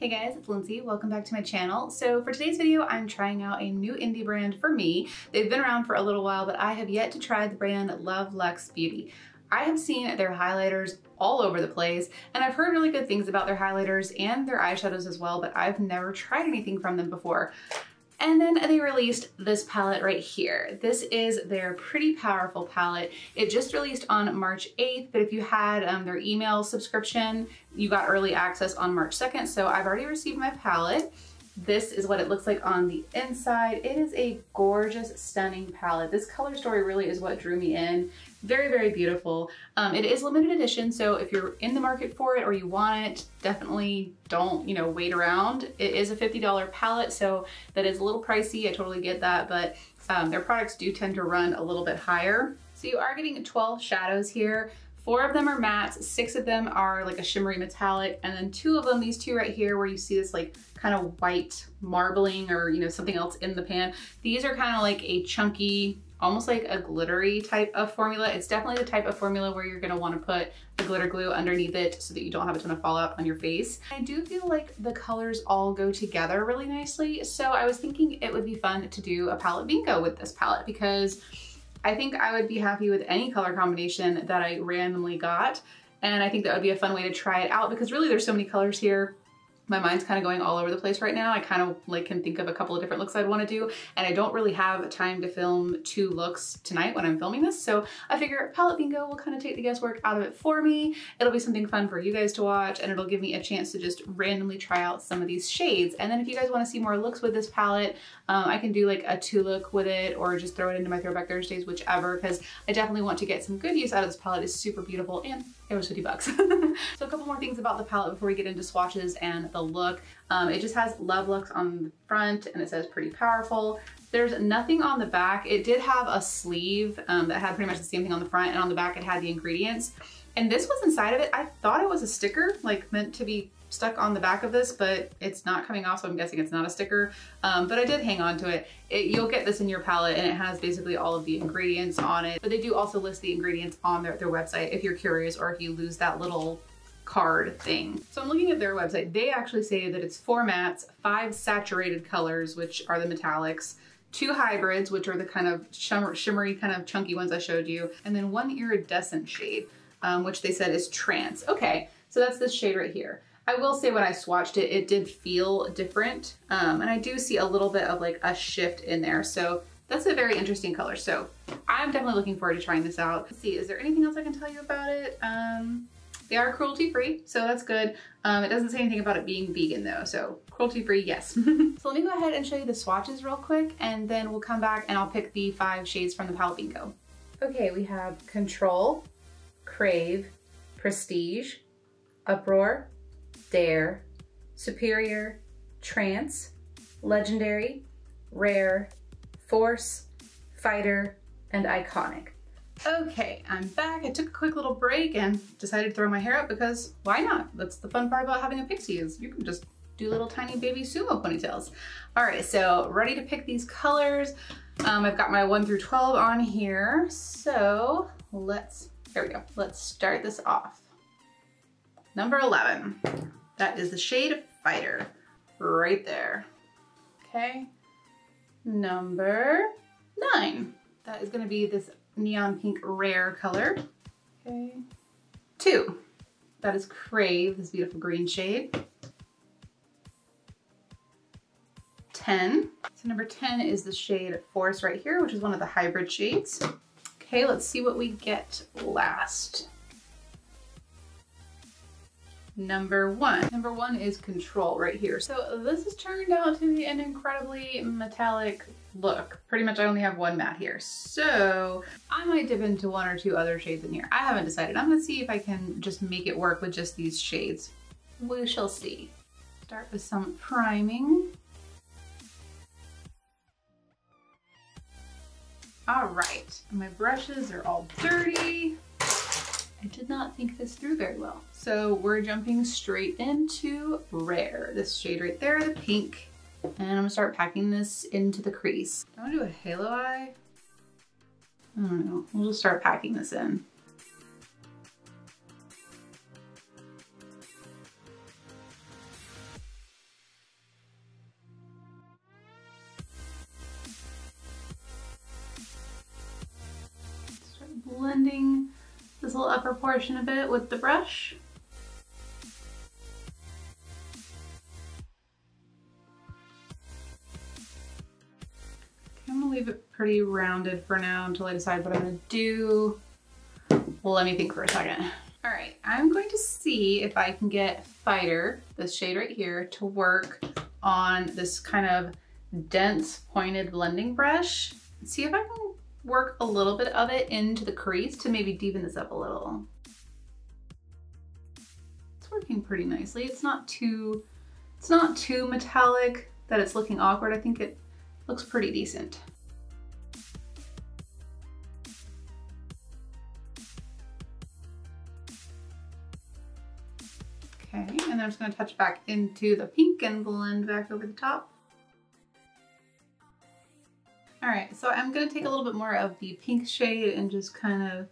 Hey guys, it's Lindsay. Welcome back to my channel. So for today's video, I'm trying out a new indie brand for me. They've been around for a little while, but I have yet to try the brand Luxe Beauty. I have seen their highlighters all over the place, and I've heard really good things about their highlighters and their eyeshadows as well, but I've never tried anything from them before. And then they released this palette right here. This is their Pretty Powerful palette. It just released on March 8th, but if you had their email subscription, you got early access on March 2nd, so I've already received my palette. This is what it looks like on the inside. It is a gorgeous, stunning palette. This color story really is what drew me in. Very, very beautiful. It is limited edition, so if you're in the market for it or you want it, definitely don't, wait around. It is a $50 palette, so that is a little pricey. I totally get that, but their products do tend to run a little bit higher. So you are getting 12 shadows here. 4 of them are mattes, 6 of them are like a shimmery metallic, and then 2 of them, these 2 right here where you see this like kind of white marbling or something else in the pan, these are kind of like a chunky, almost like a glittery type of formula. It's definitely the type of formula where you're gonna wanna put a glitter glue underneath it so that you don't have a ton of fallout on your face. I do feel like the colors all go together really nicely, so I was thinking it would be fun to do a palette bingo with this palette because I think I would be happy with any color combination that I randomly got. And I think that would be a fun way to try it out because really there's so many colors here. My mind's kind of going all over the place right now. I kind of can think of a couple of different looks I'd want to do, and I don't really have time to film 2 looks tonight when I'm filming this. So I figure palette bingo will kind of take the guesswork out of it for me. It'll be something fun for you guys to watch, and it'll give me a chance to just randomly try out some of these shades. And then if you guys want to see more looks with this palette, I can do like a 2 look with it or just throw it into my Throwback Thursdays, whichever, because I definitely want to get some good use out of this palette. It's super beautiful and it was $50. So a couple more things about the palette before we get into swatches and the look. It just has Love Luxe on the front and it says Pretty Powerful. There's nothing on the back. It did have a sleeve that had pretty much the same thing on the front, and on the back it had the ingredients. And this was inside of it. I thought it was a sticker, like meant to be stuck on the back of this, but it's not coming off, so I'm guessing it's not a sticker. But I did hang on to it. You'll get this in your palette and it has basically all of the ingredients on it, but they do also list the ingredients on their website if you're curious or if you lose that little card thing. So I'm looking at their website. They actually say that it's 4 mattes, 5 saturated colors, which are the metallics, 2 hybrids, which are the kind of shimmery kind of chunky ones I showed you, and then 1 iridescent shade, which they said is trance. Okay, so that's this shade right here. I will say when I swatched it, it did feel different. And I do see a little bit of like a shift in there. So that's a very interesting color. So I'm definitely looking forward to trying this out. Let's see, is there anything else I can tell you about it? They are cruelty free, so that's good. It doesn't say anything about it being vegan though. So cruelty free, yes. So let me go ahead and show you the swatches real quick, and then we'll come back and I'll pick the 5 shades from the palette bingo. Okay, we have Control, Crave, Prestige, Uproar, Dare, Superior, Trance, Legendary, Rare, Force, Fighter, and Iconic. Okay, I'm back. I took a quick little break and decided to throw my hair up because why not? That's the fun part about having a pixie, is you can just do little tiny baby sumo ponytails. All right, so ready to pick these colors. I've got my 1 through 12 on here. So here we go. Let's start this off. Number 11. That is the shade Fighter, right there. Okay, number 9. That is gonna be this neon pink Rare color. Okay, 2. That is Crave, this beautiful green shade. 10. So number 10 is the shade Force right here, which is one of the hybrid shades. Okay, let's see what we get last. Number 1. Number 1 is Control right here. So this has turned out to be an incredibly metallic look. Pretty much I only have 1 matte here. So I might dip into 1 or 2 other shades in here. I haven't decided. I'm gonna see if I can just make it work with just these shades. We shall see. Start with some priming. All right, my brushes are all dirty. I did not think this through very well. So we're jumping straight into Rare. This shade right there, the pink. And I'm gonna start packing this into the crease. I wanna do a halo eye. I don't know, we'll just start packing this in. this little upper portion a bit with the brush. I'm gonna leave it pretty rounded for now until I decide what I'm gonna do. Well, let me think for a second. All right, I'm going to see if I can get Fighter, this shade right here, to work on this kind of dense pointed blending brush. See if I can work a little bit of it into the crease to maybe deepen this up a little. It's working pretty nicely. It's not too metallic that it's looking awkward. I think it looks pretty decent. Okay, and then I'm just gonna touch back into the pink and blend back over the top. All right, so I'm gonna take a little bit more of the pink shade and just kind of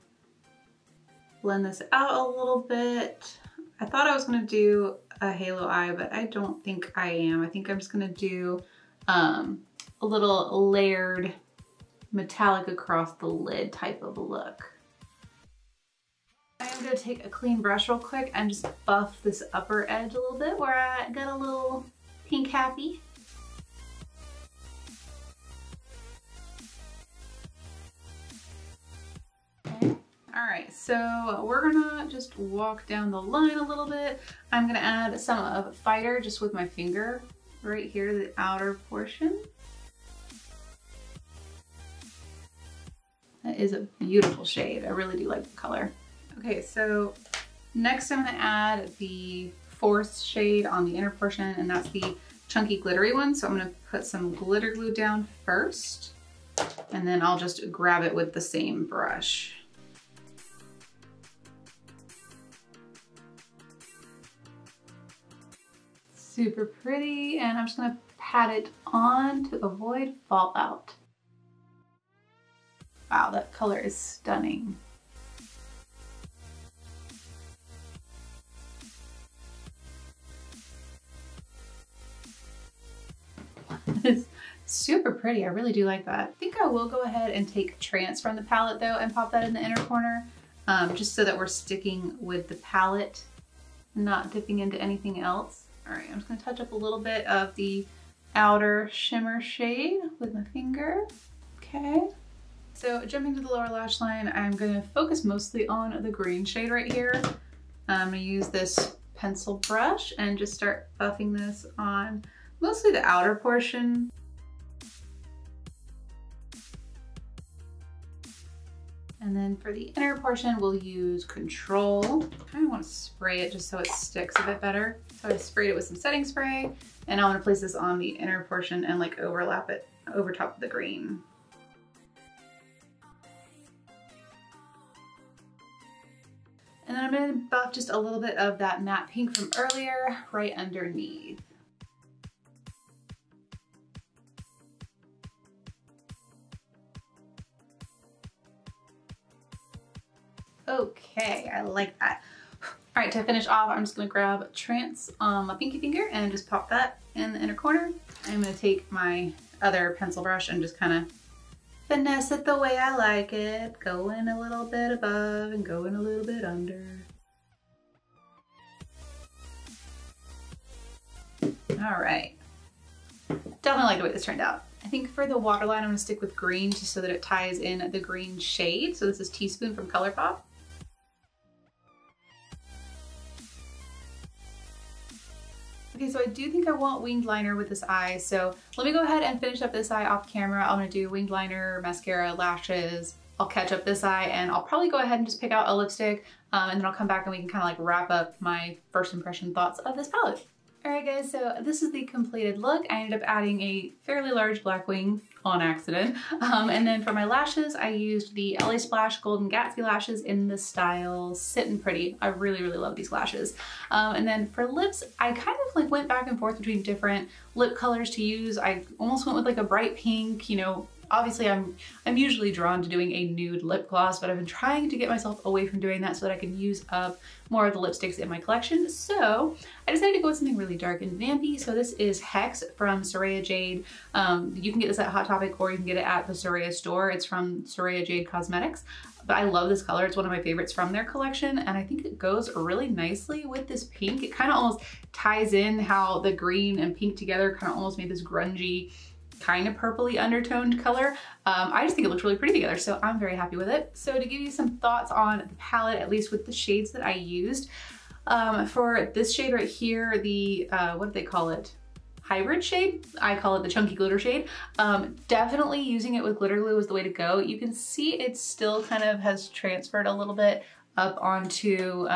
blend this out a little bit. I thought I was gonna do a halo eye, but I don't think I am. I think I'm just gonna do a little layered metallic across the lid type of look. I'm gonna take a clean brush real quick and just buff this upper edge a little bit where I got a little pink happy. Okay. All right, so we're gonna just walk down the line a little bit. I'm gonna add some of Fighter just with my finger right here to the outer portion. That is a beautiful shade. I really do like the color. Okay, so next I'm gonna add the fourth shade on the inner portion, and that's the chunky glittery one. So I'm gonna put some glitter glue down first, and then I'll just grab it with the same brush. Super pretty, and I'm just gonna pat it on to avoid fallout. Wow, that color is stunning. It's super pretty. I really do like that. I think I will go ahead and take Trance from the palette though and pop that in the inner corner, just so that we're sticking with the palette and not dipping into anything else. All right, I'm just gonna touch up a little bit of the outer shimmer shade with my finger. Okay. So jumping to the lower lash line, I'm gonna focus mostly on the green shade right here. I'm gonna use this pencil brush and just start buffing this on mostly the outer portion. And then for the inner portion, we'll use Control. I kind of want to spray it just so it sticks a bit better. So I sprayed it with some setting spray, and I want to place this on the inner portion and like overlap it over top of the green. And then I'm going to buff just a little bit of that matte pink from earlier right underneath. Okay, I like that. All right, to finish off, I'm just gonna grab Trance on my pinky finger and just pop that in the inner corner. I'm gonna take my other pencil brush and just kind of finesse it the way I like it. Go in a little bit above and go in a little bit under. All right. Definitely like the way this turned out. I think for the waterline, I'm gonna stick with green just so that it ties in the green shade. So this is Teaspoon from ColourPop. Okay, so I do think I want winged liner with this eye. So let me go ahead and finish up this eye off camera. I'm gonna do winged liner, mascara, lashes. I'll catch up this eye, and I'll probably go ahead and just pick out a lipstick, and then I'll come back and we can kind of like wrap up my first impression thoughts of this palette. All right guys, so this is the completed look. I ended up adding a fairly large black wing on accident. And then for my lashes, I used the LA Splash Golden Gatsby lashes in the style Sittin' Pretty. I really, really love these lashes. And then for lips, I kind of like went back and forth between different lip colors to use. I almost went with like a bright pink, you know. Obviously I'm usually drawn to doing a nude lip gloss, but I've been trying to get myself away from doing that so that I can use up more of the lipsticks in my collection. So I decided to go with something really dark and vampy. So this is Hex from Soraya Jade. You can get this at Hot Topic or you can get it at the Soraya store. It's from Soraya Jade Cosmetics. but I love this color. It's one of my favorites from their collection, and I think it goes really nicely with this pink. It kind of almost ties in how the green and pink together kind of almost made this grungy, kind of purpley undertoned color. I just think it looks really pretty together, so I'm very happy with it. So to give you some thoughts on the palette, at least with the shades that I used, for this shade right here, the, what do they call it? Hybrid shade? I call it the chunky glitter shade. Definitely using it with glitter glue is the way to go. You can see it still kind of has transferred a little bit up onto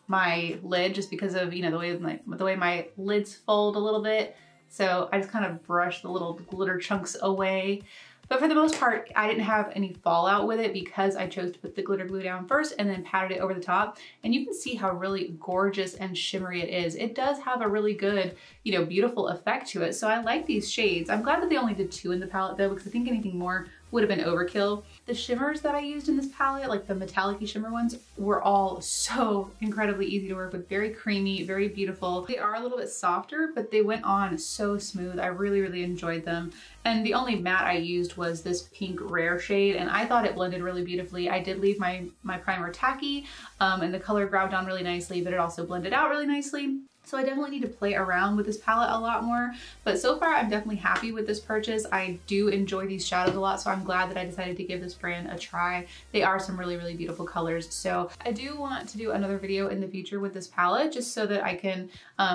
my lid just because of, you know, the way my lids fold a little bit. So I just kind of brush the little glitter chunks away. But for the most part, I didn't have any fallout with it because I chose to put the glitter glue down first and then patted it over the top. And you can see how really gorgeous and shimmery it is. It does have a really good, you know, beautiful effect to it. So I like these shades. I'm glad that they only did 2 in the palette though, because I think anything more would have been overkill. The shimmers that I used in this palette, like the metallic-y shimmer ones, were all so incredibly easy to work with. Very creamy, very beautiful. They are a little bit softer, but they went on so smooth. I really, really enjoyed them. And the only matte I used was this pink rare shade, and I thought it blended really beautifully. I did leave my primer tacky, and the color grabbed on really nicely, but it also blended out really nicely. So I definitely need to play around with this palette a lot more, but so far I'm definitely happy with this purchase. I do enjoy these shadows a lot, so I'm glad that I decided to give this brand a try. They are some really, really beautiful colors. So I do want to do another video in the future with this palette just so that I can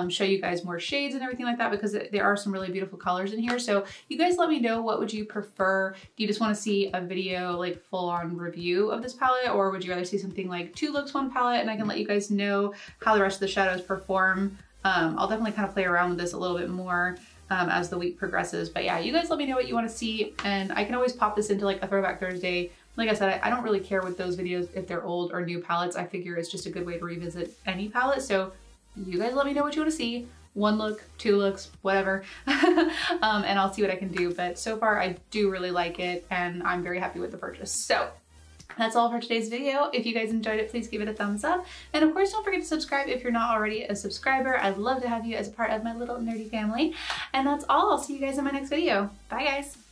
show you guys more shades and everything like that, because there are some really beautiful colors in here. So you guys let me know, what would you prefer? Do you just want to see a video like full on review of this palette, or would you rather see something like 2 looks, 1 palette, and I can let you guys know how the rest of the shadows perform? I'll definitely kind of play around with this a little bit more as the week progresses. But yeah, you guys let me know what you want to see, and I can always pop this into like a Throwback Thursday. Like I said, I don't really care with those videos if they're old or new palettes. I figure it's just a good way to revisit any palette. So you guys let me know what you want to see. 1 look, 2 looks, whatever. And I'll see what I can do. But so far I do really like it, and I'm very happy with the purchase. So that's all for today's video. If you guys enjoyed it, please give it a thumbs up. And of course, don't forget to subscribe if you're not already a subscriber. I'd love to have you as a part of my little nerdy family. And that's all. I'll see you guys in my next video. Bye guys.